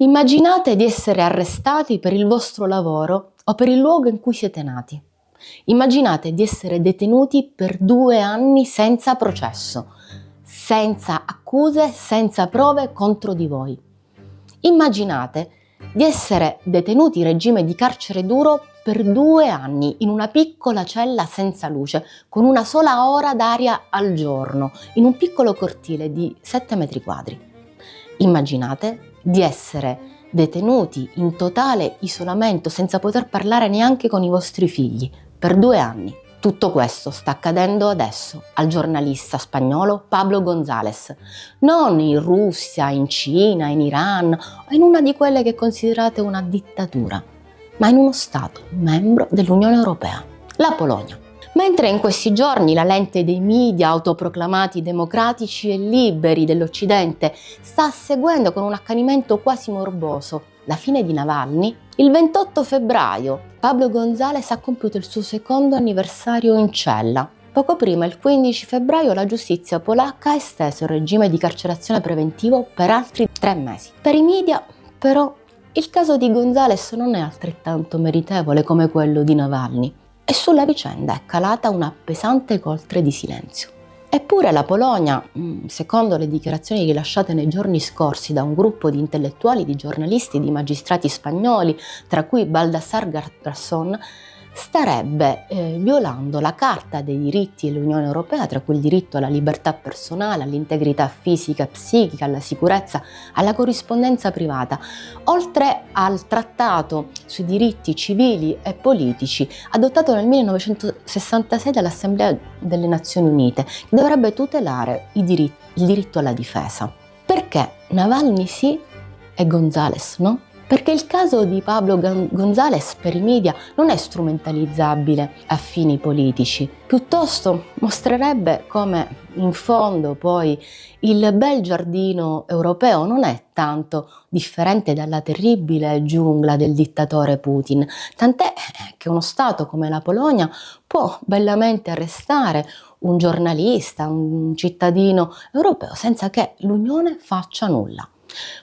Immaginate di essere arrestati per il vostro lavoro o per il luogo in cui siete nati. Immaginate di essere detenuti per 2 anni senza processo, senza accuse, senza prove contro di voi. Immaginate di essere detenuti in regime di carcere duro per 2 anni in una piccola cella senza luce, con una sola ora d'aria al giorno, in un piccolo cortile di 7 metri quadri. Immaginate di essere detenuti in totale isolamento senza poter parlare neanche con i vostri figli per 2 anni. Tutto questo sta accadendo adesso al giornalista spagnolo Pablo González, non in Russia, in Cina, in Iran o in una di quelle che considerate una dittatura, ma in uno Stato membro dell'Unione Europea, la Polonia. Mentre in questi giorni la lente dei media autoproclamati democratici e liberi dell'Occidente sta seguendo con un accanimento quasi morboso la fine di Navalny, il 28 febbraio Pablo González ha compiuto il suo secondo anniversario in cella. Poco prima, il 15 febbraio, la giustizia polacca ha esteso il regime di carcerazione preventivo per altri 3 mesi. Per i media, però, il caso di González non è altrettanto meritevole come quello di Navalny e sulla vicenda è calata una pesante coltre di silenzio. Eppure la Polonia, secondo le dichiarazioni rilasciate nei giorni scorsi da un gruppo di intellettuali, di giornalisti, di magistrati spagnoli, tra cui Baldassar Garzón, starebbe violando la Carta dei diritti dell'Unione Europea, tra cui il diritto alla libertà personale, all'integrità fisica e psichica, alla sicurezza, alla corrispondenza privata, oltre al trattato sui diritti civili e politici adottato nel 1966 dall'Assemblea delle Nazioni Unite, che dovrebbe tutelare il diritto alla difesa. Perché Navalny sì e González no? Perché il caso di Pablo González per i media non è strumentalizzabile a fini politici, piuttosto mostrerebbe come in fondo poi il bel giardino europeo non è tanto differente dalla terribile giungla del dittatore Putin, tant'è che uno Stato come la Polonia può bellamente arrestare un giornalista, un cittadino europeo senza che l'Unione faccia nulla.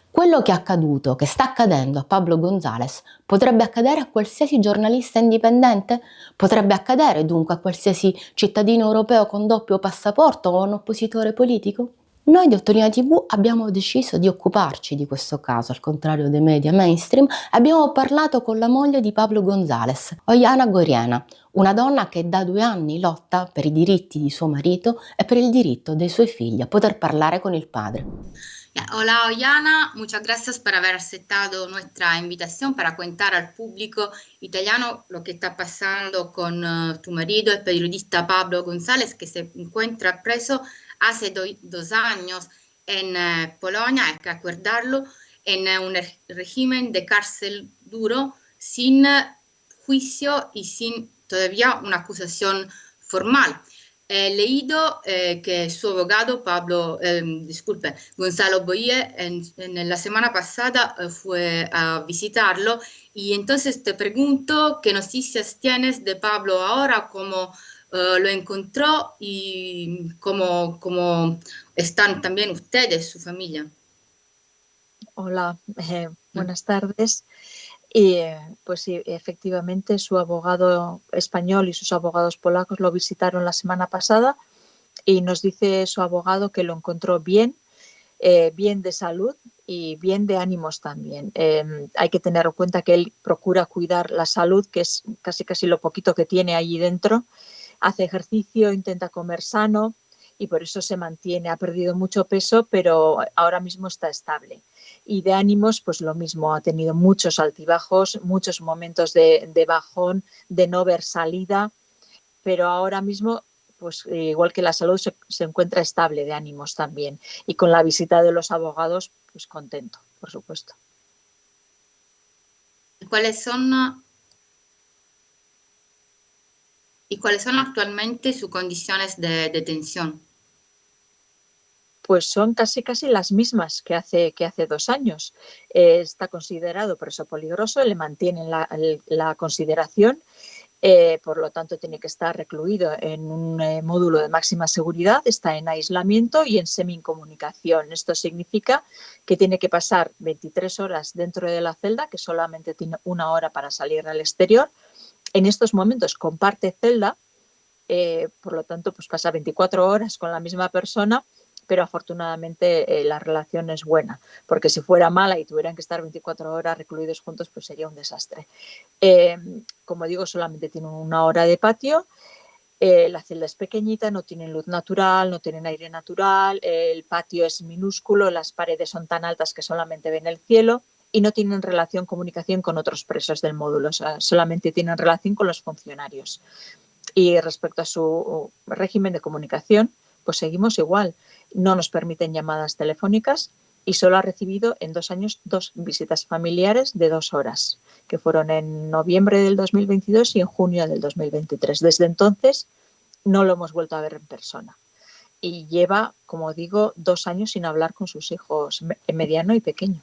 Quello che è accaduto, che sta accadendo a Pablo González, potrebbe accadere a qualsiasi giornalista indipendente? Potrebbe accadere dunque a qualsiasi cittadino europeo con doppio passaporto o un oppositore politico? Noi di Ottorina TV abbiamo deciso di occuparci di questo caso, al contrario dei media mainstream, abbiamo parlato con la moglie di Pablo González, Ollana Goriena, una donna che da 2 anni lotta per i diritti di suo marito e per il diritto dei suoi figli a poter parlare con il padre. Hola, Ollana, muchas gracias por haber aceptado nuestra invitación para contar al público italiano lo que está pasando con tu marido, el periodista Pablo González, que se encuentra preso hace 2 años en Polonia, hay que acordarlo, en un régimen de cárcel duro, sin juicio y sin todavía una acusación formal. He leído que su abogado Gonzalo Boye, en la semana pasada fue a visitarlo y entonces te pregunto qué noticias tienes de Pablo ahora, cómo lo encontró y cómo están también ustedes, su familia. Hola, buenas tardes. Pues sí, efectivamente su abogado español y sus abogados polacos lo visitaron la semana pasada y nos dice su abogado que lo encontró bien, bien de salud y bien de ánimos también. Hay que tener en cuenta que él procura cuidar la salud, que es casi lo poquito que tiene allí dentro. Hace ejercicio, intenta comer sano y por eso se mantiene. Ha perdido mucho peso, pero ahora mismo está estable. Y de ánimos, pues lo mismo, ha tenido muchos altibajos, muchos momentos de bajón, de no ver salida, pero ahora mismo, pues igual que la salud, se encuentra estable de ánimos también. Y con la visita de los abogados, pues contento, por supuesto. ¿Cuáles son actualmente sus condiciones de detención? Pues son casi las mismas que hace 2 años. Está considerado preso peligroso, le mantienen la consideración. por lo tanto tiene que estar recluido en un módulo de máxima seguridad, está en aislamiento y en semi-incomunicación. Esto significa que tiene que pasar 23 horas dentro de la celda, que solamente tiene 1 hora para salir al exterior. En estos momentos comparte celda, por lo tanto pues pasa 24 horas con la misma persona, pero afortunadamente la relación es buena, porque si fuera mala y tuvieran que estar 24 horas recluidos juntos, pues sería un desastre. Como digo, solamente tienen 1 hora de patio, la celda es pequeñita, no tienen luz natural, no tienen aire natural, el patio es minúsculo, las paredes son tan altas que solamente ven el cielo y no tienen comunicación con otros presos del módulo, o sea, solamente tienen relación con los funcionarios. Y respecto a su régimen de comunicación, pues seguimos igual. No nos permiten llamadas telefónicas y solo ha recibido en 2 años 2 visitas familiares de 2 horas, que fueron en noviembre del 2022 y en junio del 2023. Desde entonces no lo hemos vuelto a ver en persona. Y lleva, como digo, 2 años sin hablar con sus hijos, mediano y pequeño.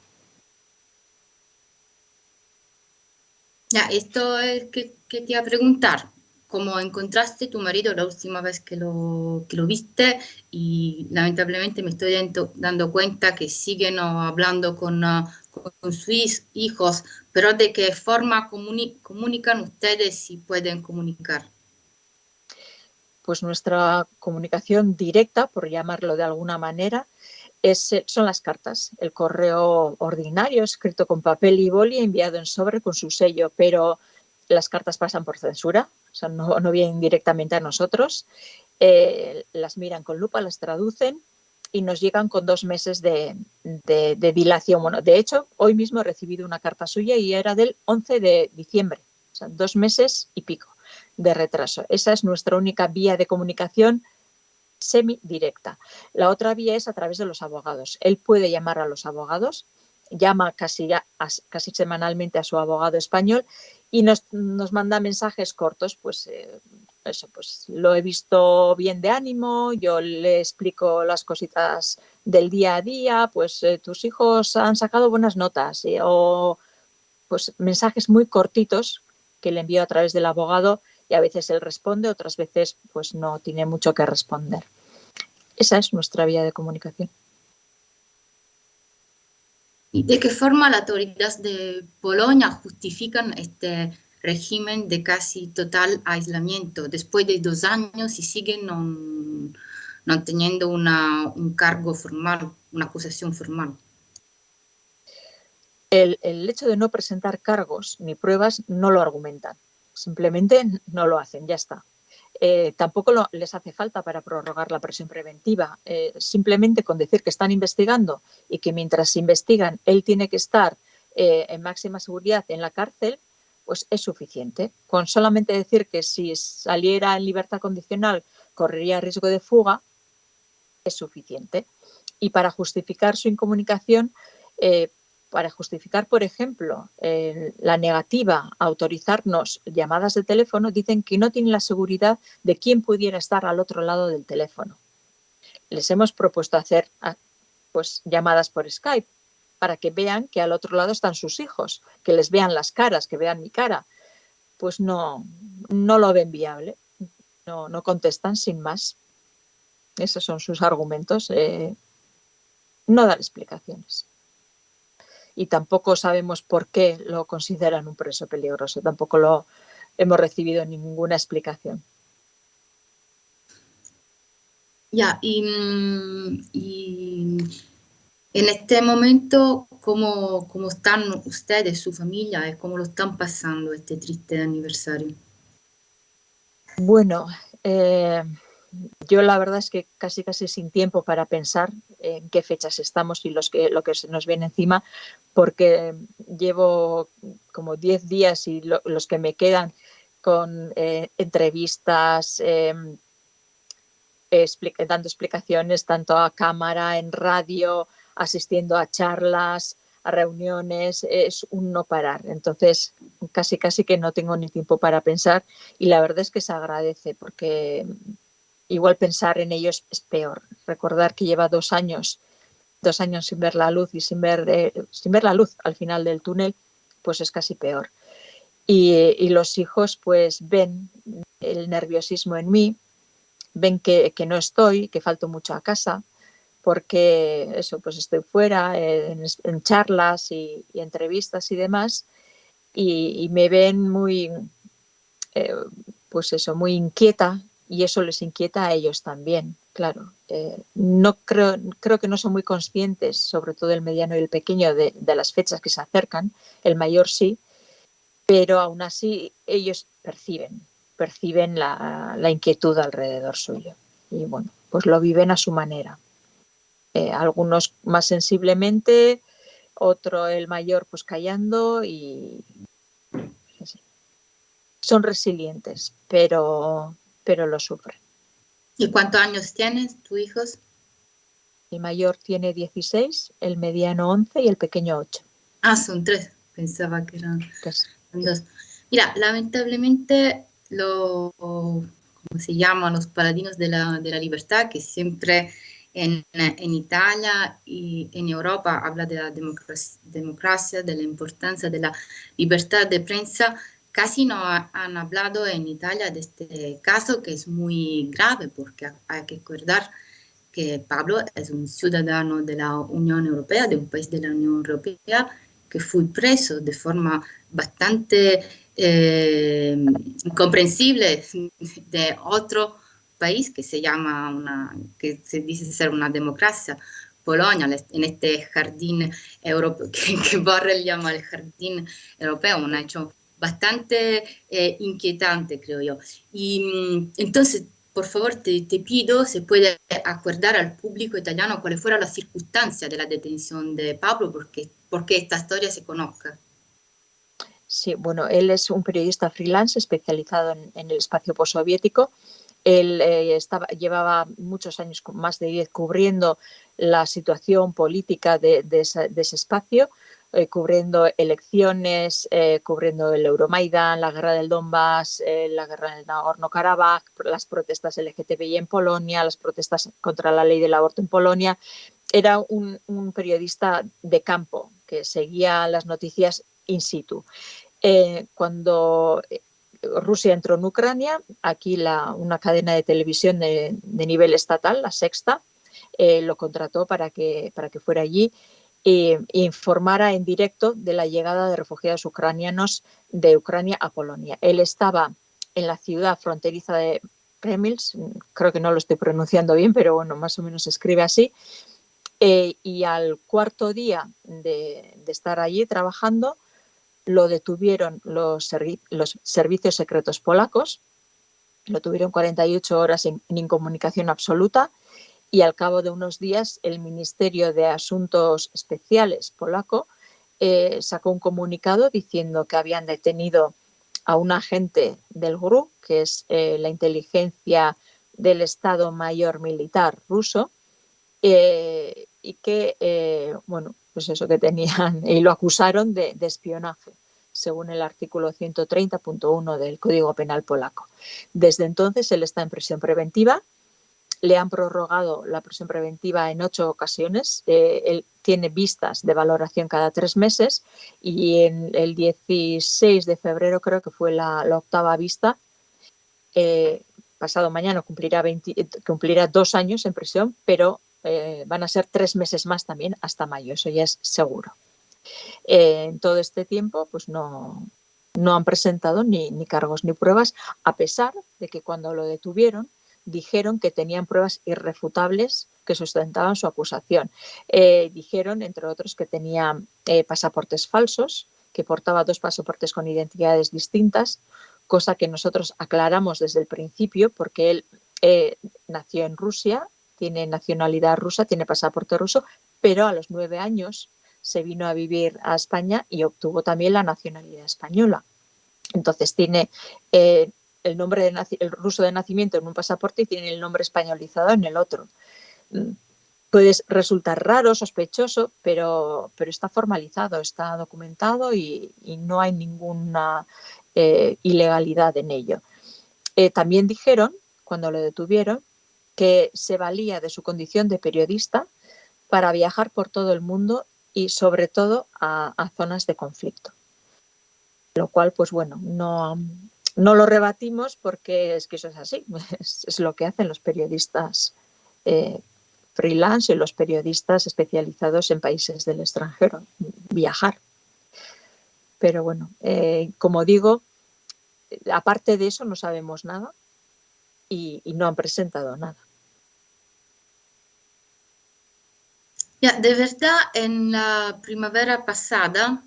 Ya, esto es que te iba a preguntar. ¿Cómo encontraste tu marido la última vez que lo viste? Y lamentablemente me estoy dando cuenta que siguen hablando con sus hijos, pero ¿de qué forma comunican ustedes si pueden comunicar? Pues nuestra comunicación directa, por llamarlo de alguna manera, son las cartas, el correo ordinario escrito con papel y boli, enviado en sobre con su sello, pero las cartas pasan por censura, o sea, no vienen directamente a nosotros, las miran con lupa, las traducen y nos llegan con 2 meses de dilación. Bueno, de hecho, hoy mismo he recibido una carta suya y era del 11 de diciembre, o sea, 2 meses y pico de retraso. Esa es nuestra única vía de comunicación semidirecta. La otra vía es a través de los abogados. Él puede llamar a los abogados, llama casi semanalmente a su abogado español y nos manda mensajes cortos, pues eso, pues lo he visto bien de ánimo, yo le explico las cositas del día a día, pues tus hijos han sacado buenas notas, o pues mensajes muy cortitos que le envío a través del abogado y a veces él responde, otras veces pues no tiene mucho que responder. Esa es nuestra vía de comunicación. ¿Y de qué forma las autoridades de Polonia justifican este régimen de casi total aislamiento después de 2 años y siguen no teniendo un cargo formal, una acusación formal? El hecho de no presentar cargos ni pruebas no lo argumentan, simplemente no lo hacen, ya está. Tampoco les hace falta para prorrogar la prisión preventiva. Simplemente con decir que están investigando y que mientras se investigan él tiene que estar en máxima seguridad en la cárcel, pues es suficiente. Con solamente decir que si saliera en libertad condicional correría riesgo de fuga, es suficiente. Y para justificar su incomunicación, para justificar, por ejemplo, la negativa a autorizarnos llamadas de teléfono, dicen que no tienen la seguridad de quién pudiera estar al otro lado del teléfono. Les hemos propuesto hacer pues, llamadas por Skype para que vean que al otro lado están sus hijos, que les vean las caras, que vean mi cara. Pues no lo ven viable, no contestan sin más. Esos son sus argumentos. No dan explicaciones. Y tampoco sabemos por qué lo consideran un preso peligroso. Tampoco lo hemos recibido ninguna explicación. Ya, y en este momento, ¿cómo están ustedes, su familia, y cómo lo están pasando este triste aniversario? Bueno, yo la verdad es que casi sin tiempo para pensar en qué fechas estamos y lo que se nos viene encima, porque llevo como 10 días y los que me quedan con entrevistas, dando explicaciones tanto a cámara, en radio, asistiendo a charlas, a reuniones, es un no parar. Entonces, casi que no tengo ni tiempo para pensar y la verdad es que se agradece porque igual pensar en ellos es peor. Recordar que lleva 2 años sin ver la luz y sin ver la luz al final del túnel, pues es casi peor. y los hijos pues ven el nerviosismo en mí, ven que no estoy, que falto mucho a casa, porque eso, pues estoy fuera en charlas y entrevistas y demás, y me ven muy, pues eso, muy inquieta, y eso les inquieta a ellos también, claro. No creo que no son muy conscientes, sobre todo el mediano y el pequeño, de las fechas que se acercan. El mayor sí, pero aún así ellos perciben la inquietud alrededor suyo. Y bueno, pues lo viven a su manera. Algunos más sensiblemente, otro, el mayor, pues callando, y sí, son resilientes, pero lo sufren. ¿Y cuántos años tienes tus hijos? El mayor tiene 16, el mediano 11 y el pequeño 8. Ah, son 3. Pensaba que eran Entonces, 2. Mira, lamentablemente ¿cómo se llama? Los paladinos de la libertad, que siempre en Italia y en Europa habla de la democracia, de la importancia de la libertad de prensa, casi no han hablado en Italia de este caso, que es muy grave, porque hay que recordar que Pablo es un ciudadano de la Unión Europea, de un país de la Unión Europea, que fue preso de forma bastante incomprensible de otro país que se llama que se dice ser una democracia, Polonia, en este jardín europeo, que Borrell llama el jardín europeo, un hecho bastante inquietante, creo yo. Y entonces, por favor, te pido, se puede acordar al público italiano cuáles fueron las circunstancias de la detención de Pablo, porque esta historia se conozca. Sí, bueno, él es un periodista freelance especializado en el espacio postsoviético. Él llevaba muchos años, más de 10, cubriendo la situación política de ese espacio, cubriendo elecciones, cubriendo el Euromaidan, la guerra del Donbass, la guerra del Nagorno-Karabaj, las protestas LGTBI en Polonia, las protestas contra la ley del aborto en Polonia. Era un periodista de campo que seguía las noticias in situ. Cuando Rusia entró en Ucrania, aquí una cadena de televisión de nivel estatal, La Sexta, lo contrató para que fuera allí e informara en directo de la llegada de refugiados ucranianos de Ucrania a Polonia. Él estaba en la ciudad fronteriza de Przemyśl, creo que no lo estoy pronunciando bien, pero bueno, más o menos se escribe así, y al cuarto día de estar allí trabajando, lo detuvieron los servicios secretos polacos, lo tuvieron 48 horas en incomunicación absoluta, y al cabo de unos días el Ministerio de Asuntos Especiales polaco sacó un comunicado diciendo que habían detenido a un agente del GRU, que es la inteligencia del Estado Mayor Militar ruso, y que, bueno, pues eso, que tenían, y lo acusaron de espionaje, según el artículo 130.1 del Código Penal polaco. Desde entonces él está en prisión preventiva, le han prorrogado la prisión preventiva en 8 ocasiones, él tiene vistas de valoración cada 3 meses, y en el 16 de febrero creo que fue la octava vista. Pasado mañana cumplirá 2 años en prisión, pero van a ser 3 meses más también hasta mayo, eso ya es seguro. En todo este tiempo pues no han presentado ni cargos ni pruebas, a pesar de que cuando lo detuvieron dijeron que tenían pruebas irrefutables que sustentaban su acusación. Dijeron, entre otros, que tenía pasaportes falsos, que portaba 2 pasaportes con identidades distintas, cosa que nosotros aclaramos desde el principio, porque él nació en Rusia, tiene nacionalidad rusa, tiene pasaporte ruso, pero a los 9 años se vino a vivir a España y obtuvo también la nacionalidad española. Entonces tiene el nombre el ruso de nacimiento en un pasaporte y tiene el nombre españolizado en el otro. Puede resultar raro, sospechoso, pero está formalizado, está documentado y no hay ninguna ilegalidad en ello. También dijeron, cuando lo detuvieron, que se valía de su condición de periodista para viajar por todo el mundo y sobre todo a zonas de conflicto. lo cual, pues bueno, no lo rebatimos porque es que eso es así, es lo que hacen los periodistas freelance y los periodistas especializados en países del extranjero, viajar. Pero bueno, como digo, aparte de eso no sabemos nada y no han presentado nada. Ya, de verdad, en la primavera pasada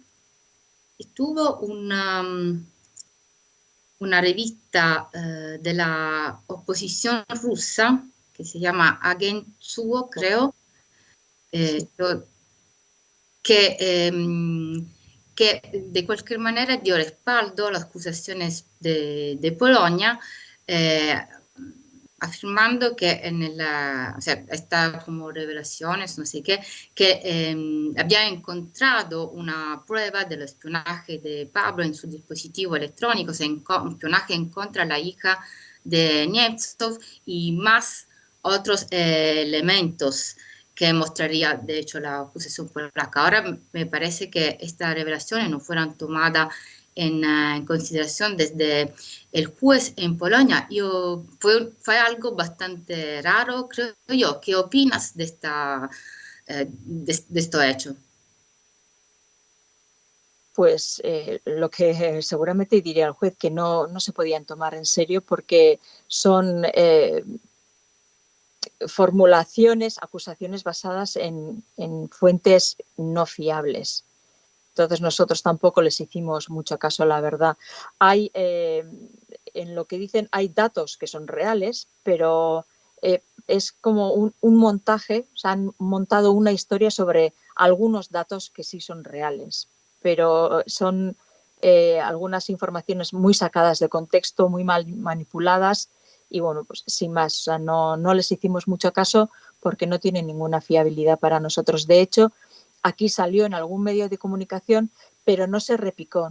estuvo una revista de la oposición rusa que se llama Agentsuo, creo, Sí. que, que de cualquier manera dio respaldo a las acusaciones de Polonia, afirmando que o sea, está como revelaciones, no sé qué, que había encontrado una prueba del espionaje de Pablo en su dispositivo electrónico, o sea, espionaje en contra de la hija de Nemtsov y más otros elementos que mostraría, de hecho, la acusación polaca. Ahora me parece que estas revelaciones no fueron tomadas en consideración desde el juez en Polonia. Fue algo bastante raro, creo yo. ¿Qué opinas de esto hecho? Pues lo que seguramente diría el juez, que no se podían tomar en serio porque son formulaciones, acusaciones basadas en fuentes no fiables. Entonces nosotros tampoco les hicimos mucho caso, la verdad. Hay, en lo que dicen, hay datos que son reales, pero es como un montaje, o sea, han montado una historia sobre algunos datos que sí son reales, pero son algunas informaciones muy sacadas de contexto, muy mal manipuladas y bueno, pues sin más, o sea, no les hicimos mucho caso porque no tienen ninguna fiabilidad para nosotros. De hecho, aquí salió en algún medio de comunicación, pero no se replicó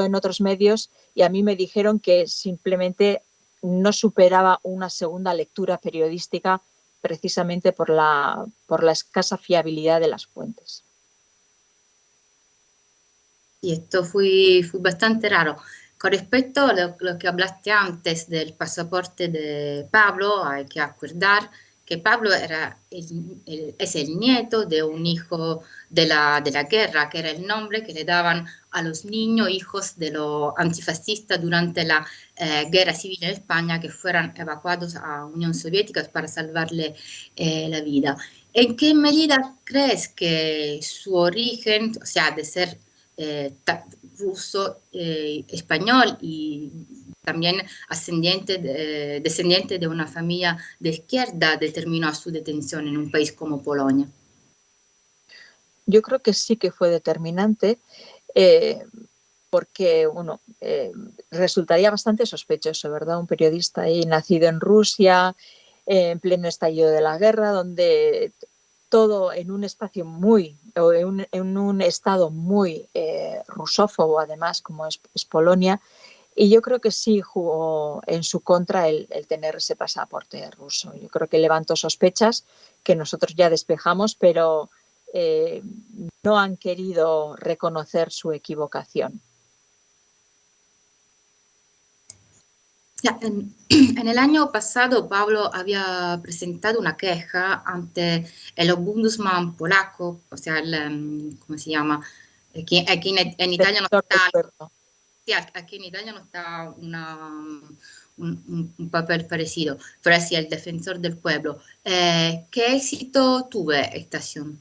en otros medios y a mí me dijeron que simplemente no superaba una segunda lectura periodística precisamente por la escasa fiabilidad de las fuentes. Y esto fue bastante raro. Con respecto a lo que hablaste antes del pasaporte de Pablo, hay que acordar que Pablo es el nieto de un hijo de la guerra, que era el nombre que le daban a los niños hijos de los antifascistas durante la guerra civil en España, que fueron evacuados a Unión Soviética para salvarle la vida. ¿En qué medida crees que su origen, o sea, de ser ruso, español y también descendiente de una familia de izquierda, determinó su detención en un país como Polonia? Yo creo que sí que fue determinante porque, bueno, resultaría bastante sospechoso, ¿verdad? Un periodista ahí nacido en Rusia, en pleno estallido de la guerra, donde todo en un espacio en un estado muy rusófobo, además, como es Polonia, y yo creo que sí jugó en su contra el tener ese pasaporte ruso. Yo creo que levantó sospechas que nosotros ya despejamos, pero no han querido reconocer su equivocación. Ya, en el año pasado Pablo había presentado una queja ante el Ombudsman polaco, o sea, ¿cómo se llama? Aquí en Italia no está, sí, aquí en Italia no está un papel parecido, pero sí el defensor del pueblo. ¿Qué éxito tuvo esta acción?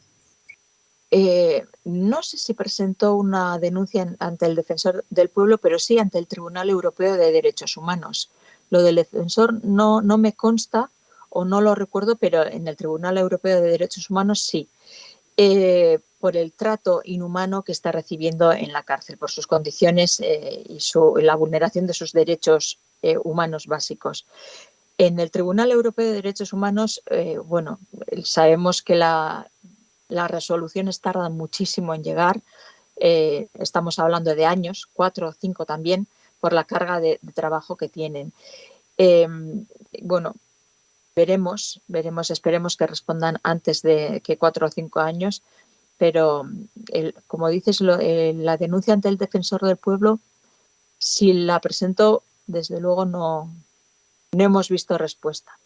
No sé si presentó una denuncia ante el Defensor del Pueblo, pero sí ante el Tribunal Europeo de Derechos Humanos. Lo del defensor no me consta o no lo recuerdo, pero en el Tribunal Europeo de Derechos Humanos sí. Por el trato inhumano que está recibiendo en la cárcel, por sus condiciones y la vulneración de sus derechos humanos básicos. En el Tribunal Europeo de Derechos Humanos, bueno, sabemos que las resoluciones tardan muchísimo en llegar. Estamos hablando de años, 4 o 5 también, por la carga de trabajo que tienen. Bueno, veremos, esperemos que respondan antes de que 4 o 5 años, pero como dices, la denuncia ante el defensor del pueblo, si la presentó, desde luego no hemos visto respuesta.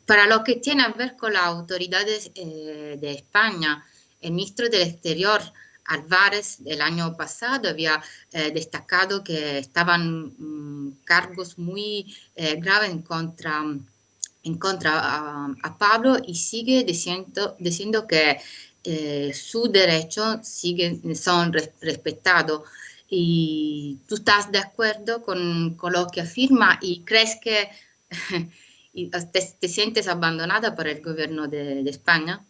Para lo que tiene a ver con las autoridades de España, el ministro del Exterior, Álvarez, el año pasado había destacado que estaban cargos muy graves en contra a Pablo, y sigue diciendo que sus derechos son respetados. ¿Y tú estás de acuerdo con lo que afirma y crees que y te sientes abandonada por el gobierno de España?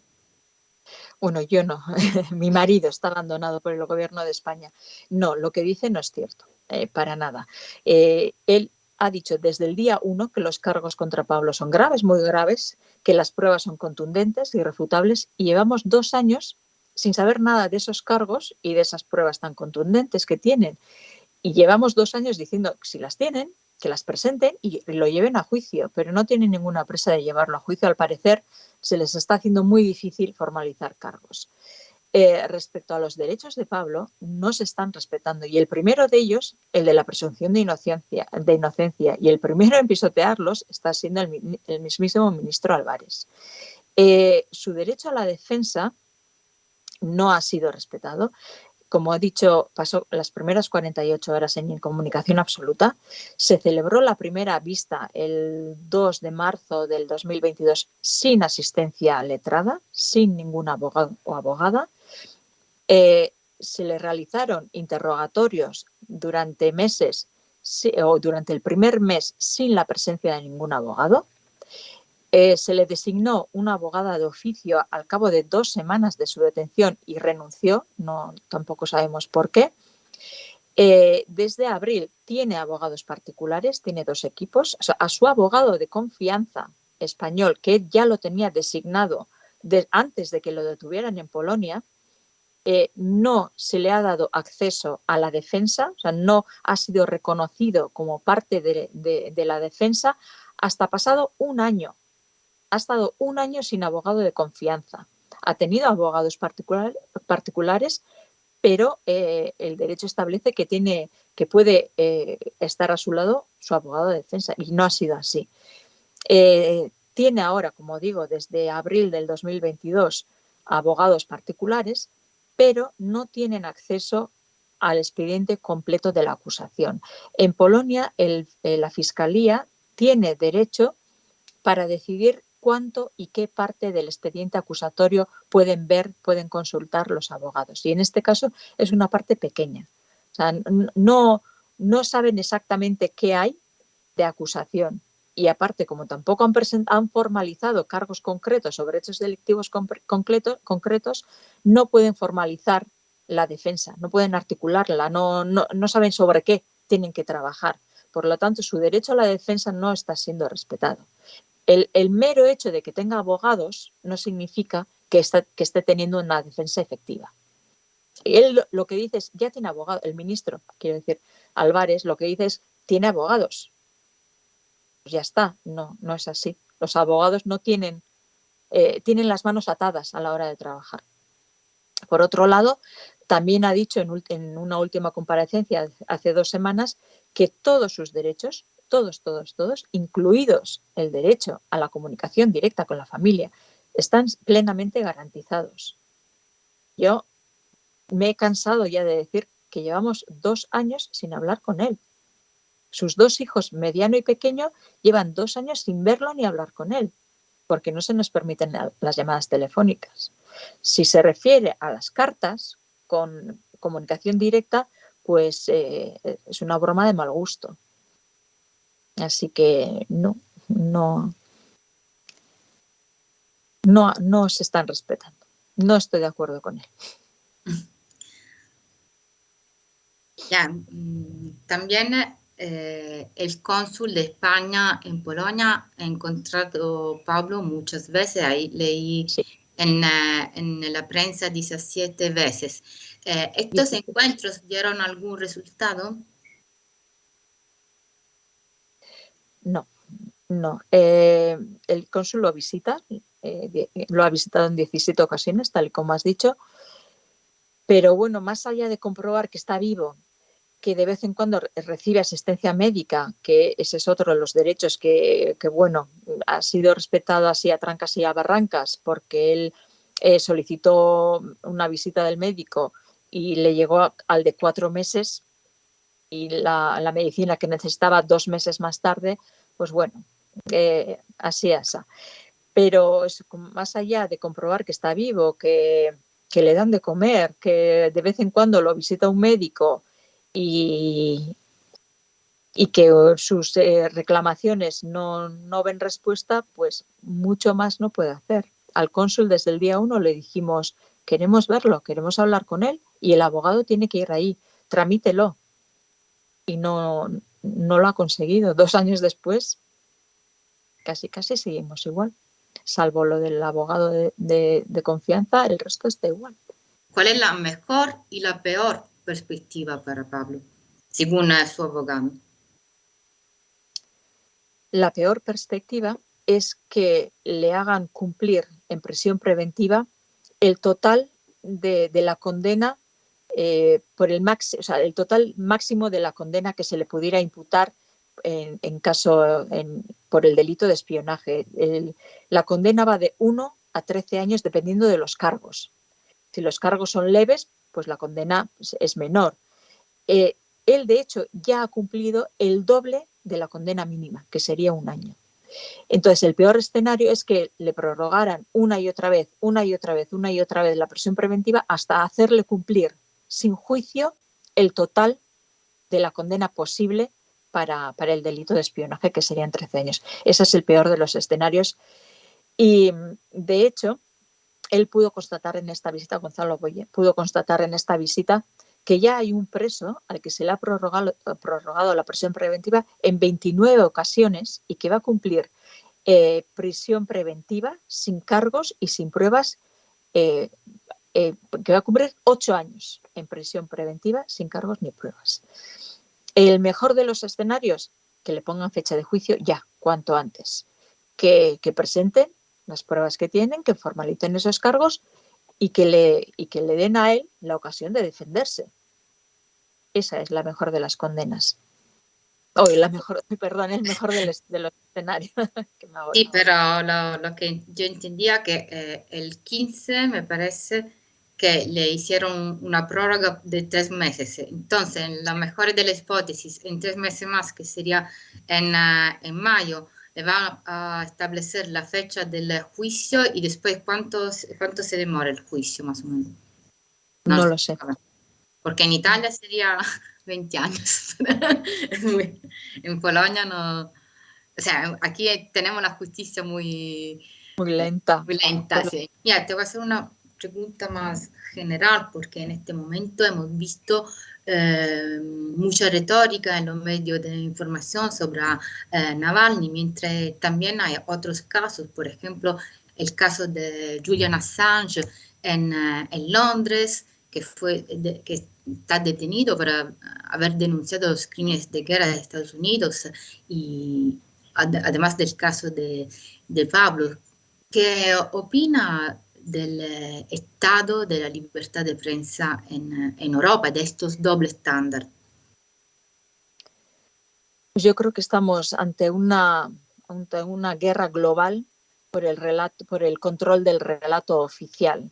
Bueno, yo no. Mi marido está abandonado por el gobierno de España. No, lo que dice no es cierto, para nada. Él ha dicho desde el día 1 que los cargos contra Pablo son graves, muy graves, que las pruebas son contundentes, irrefutables, y llevamos 2 años sin saber nada de esos cargos y de esas pruebas tan contundentes que tienen. Y llevamos 2 años diciendo que si las tienen, que las presenten y lo lleven a juicio, pero no tienen ninguna presa de llevarlo a juicio. Al parecer, se les está haciendo muy difícil formalizar cargos. Respecto a los derechos de Pablo, no se están respetando. Y el primero de ellos, el de la presunción de inocencia, y el primero en pisotearlos está siendo el mismísimo ministro Álvarez. Su derecho a la defensa no ha sido respetado. Como he dicho, pasó las primeras 48 horas en incomunicación absoluta. Se celebró la primera vista el 2 de marzo del 2022 sin asistencia letrada, sin ningún abogado o abogada. Se le realizaron interrogatorios durante meses o durante el primer mes sin la presencia de ningún abogado. Se le designó una abogada de oficio al cabo de 2 semanas de su detención y renunció, tampoco sabemos por qué. Desde abril tiene abogados particulares, tiene 2 equipos. O sea, a su abogado de confianza español, que él ya lo tenía designado antes de que lo detuvieran en Polonia, no se le ha dado acceso a la defensa, o sea, no ha sido reconocido como parte de la defensa hasta pasado 1 año. Ha estado 1 año sin abogado de confianza. Ha tenido abogados particulares, pero el derecho establece que puede estar a su lado su abogado de defensa, y no ha sido así. Tiene ahora, como digo, desde abril del 2022 abogados particulares, pero no tienen acceso al expediente completo de la acusación. En Polonia, la Fiscalía tiene derecho para decidir cuánto y qué parte del expediente acusatorio pueden ver, pueden consultar los abogados. Y en este caso es una parte pequeña. O sea, no saben exactamente qué hay de acusación. Y aparte, como tampoco han formalizado cargos concretos sobre hechos delictivos concretos, no pueden formalizar la defensa, no pueden articularla, no saben sobre qué tienen que trabajar. Por lo tanto, su derecho a la defensa no está siendo respetado. El mero hecho de que tenga abogados no significa que esté teniendo una defensa efectiva. Él lo que dice es, ya tiene abogado, el ministro, quiero decir, Álvarez, lo que dice es, tiene abogados. Pues ya está, no es así. Los abogados no tienen las manos atadas a la hora de trabajar. Por otro lado, también ha dicho en una última comparecencia hace 2 semanas que todos sus derechos, todos, incluidos el derecho a la comunicación directa con la familia, están plenamente garantizados. Yo me he cansado ya de decir que llevamos 2 años sin hablar con él. Sus 2 hijos, mediano y pequeño, llevan 2 años sin verlo ni hablar con él, porque no se nos permiten las llamadas telefónicas. Si se refiere a las cartas con comunicación directa, pues es una broma de mal gusto. Así que no se están respetando. No estoy de acuerdo con él. Ya, también el cónsul de España en Polonia ha encontrado a Pablo muchas veces, ahí leí Sí. en la prensa 17 veces. ¿Estos encuentros dieron algún resultado? No. El cónsul lo visita, lo ha visitado en 17 ocasiones, tal y como has dicho, Pero bueno, más allá de comprobar que está vivo, que de vez en cuando recibe asistencia médica, que ese es otro de los derechos que bueno, ha sido respetado así a trancas y a barrancas, porque él solicitó una visita del médico y le llegó al de 4 meses y la medicina que necesitaba 2 meses más tarde, pues bueno, así es. Pero más allá de comprobar que está vivo, que le dan de comer, que de vez en cuando lo visita un médico y, y que sus reclamaciones no ven respuesta, pues mucho más no puede hacer. Al cónsul desde el día 1 le dijimos, queremos verlo, queremos hablar con él y el abogado tiene que ir ahí, tramítelo. Y no lo ha conseguido. 2 años después, casi seguimos igual. Salvo lo del abogado de confianza, el resto está igual. ¿Cuál es la mejor y la peor perspectiva para Pablo, según su abogado? La peor perspectiva es que le hagan cumplir en prisión preventiva el total de la condena por el total máximo de la condena que se le pudiera imputar por el delito de espionaje. La condena va de 1 a 13 años dependiendo de los cargos. Si los cargos son leves, pues la condena es menor. Él, de hecho, ya ha cumplido el doble de la condena mínima, que sería 1 año. Entonces, el peor escenario es que le prorrogaran una y otra vez la prisión preventiva hasta hacerle cumplir sin juicio el total de la condena posible para el delito de espionaje, que serían 13 años. Ese es el peor de los escenarios. Y, de hecho, él pudo constatar en esta visita, Gonzalo Boye, pudo constatar en esta visita que ya hay un preso al que se le ha prorrogado la prisión preventiva en 29 ocasiones y que va a cumplir prisión preventiva sin cargos y sin pruebas, que va a cumplir 8 años en prisión preventiva sin cargos ni pruebas. El mejor de los escenarios, que le pongan fecha de juicio ya, cuanto antes, que presenten las pruebas que tienen, que formalicen esos cargos y que le den a él la ocasión de defenderse. Esa es la mejor de las condenas. El mejor de los escenarios. Sí, pero lo que yo entendía que el 15 me parece que le hicieron una prórroga de 3 meses. Entonces, en la mejor de las hipótesis, en 3 meses más, que sería en mayo, le van a establecer la fecha del juicio y después cuánto se demora el juicio, más o menos. No lo sé. Porque en Italia sería 20 años. En Polonia no. O sea, aquí tenemos la justicia muy lenta. Muy lenta, sí. Mira, te voy a hacer una pregunta más general, porque en este momento hemos visto mucha retórica en los medios de información sobre Navalny, mientras también hay otros casos, por ejemplo, el caso de Julian Assange en Londres, que está detenido por haber denunciado los crímenes de guerra de Estados Unidos, y además del caso de Pablo. ¿Qué opina del estado de la libertad de prensa en Europa, de estos dobles estándares? Pues yo creo que estamos ante una guerra global por el control del relato oficial,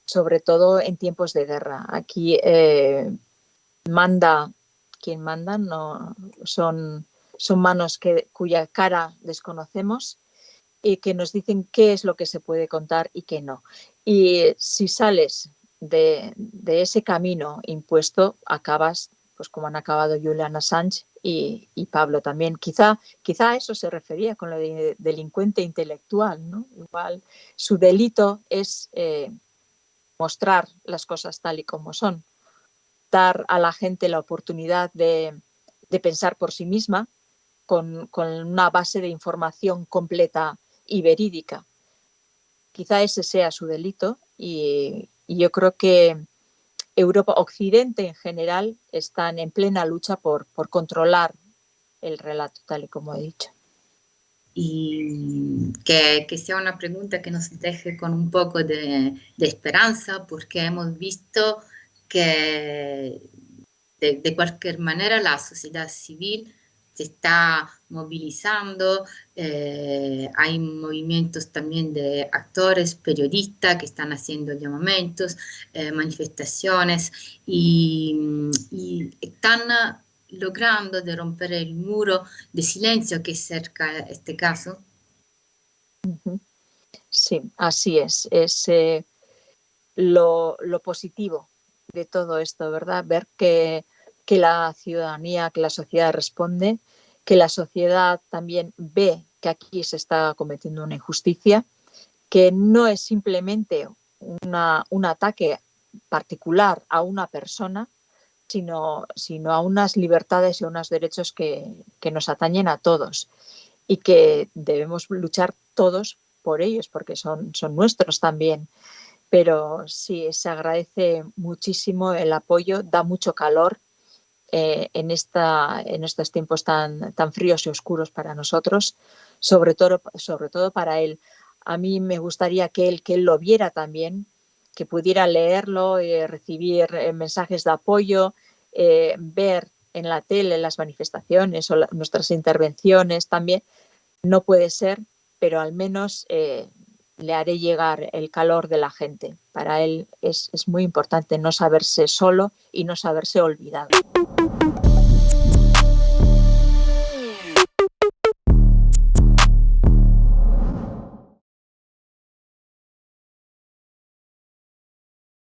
sobre todo en tiempos de guerra. Aquí quien manda, no son manos cuya cara desconocemos y que nos dicen qué es lo que se puede contar y qué no. Y si sales de ese camino impuesto, acabas pues como han acabado Julian Assange y Pablo también. Quizá a eso se refería con lo de delincuente intelectual, ¿no? Igual su delito es mostrar las cosas tal y como son, dar a la gente la oportunidad de pensar por sí misma con una base de información completa y verídica. Quizá ese sea su delito y yo creo que Europa, Occidente en general, están en plena lucha por controlar el relato, tal y como he dicho. Y que sea una pregunta que nos deje con un poco de esperanza, porque hemos visto que de cualquier manera la sociedad civil se está movilizando, hay movimientos también de actores, periodistas que están haciendo llamamientos, manifestaciones y están logrando de romper el muro de silencio que cerca este caso. Sí, así es. Es lo positivo de todo esto, ¿verdad? Ver que la ciudadanía, que la sociedad responde, que la sociedad también ve que aquí se está cometiendo una injusticia, que no es simplemente un ataque particular a una persona, sino a unas libertades y a unos derechos que nos atañen a todos y que debemos luchar todos por ellos, porque son nuestros también. Pero sí, se agradece muchísimo el apoyo, da mucho calor en estos tiempos tan fríos y oscuros para nosotros, sobre todo para él. A mí me gustaría que él lo viera también, que pudiera leerlo, recibir mensajes de apoyo, ver en la tele las manifestaciones o nuestras intervenciones también. No puede ser, pero al menos le haré llegar el calor de la gente. Para él es muy importante no saberse solo y no saberse olvidado.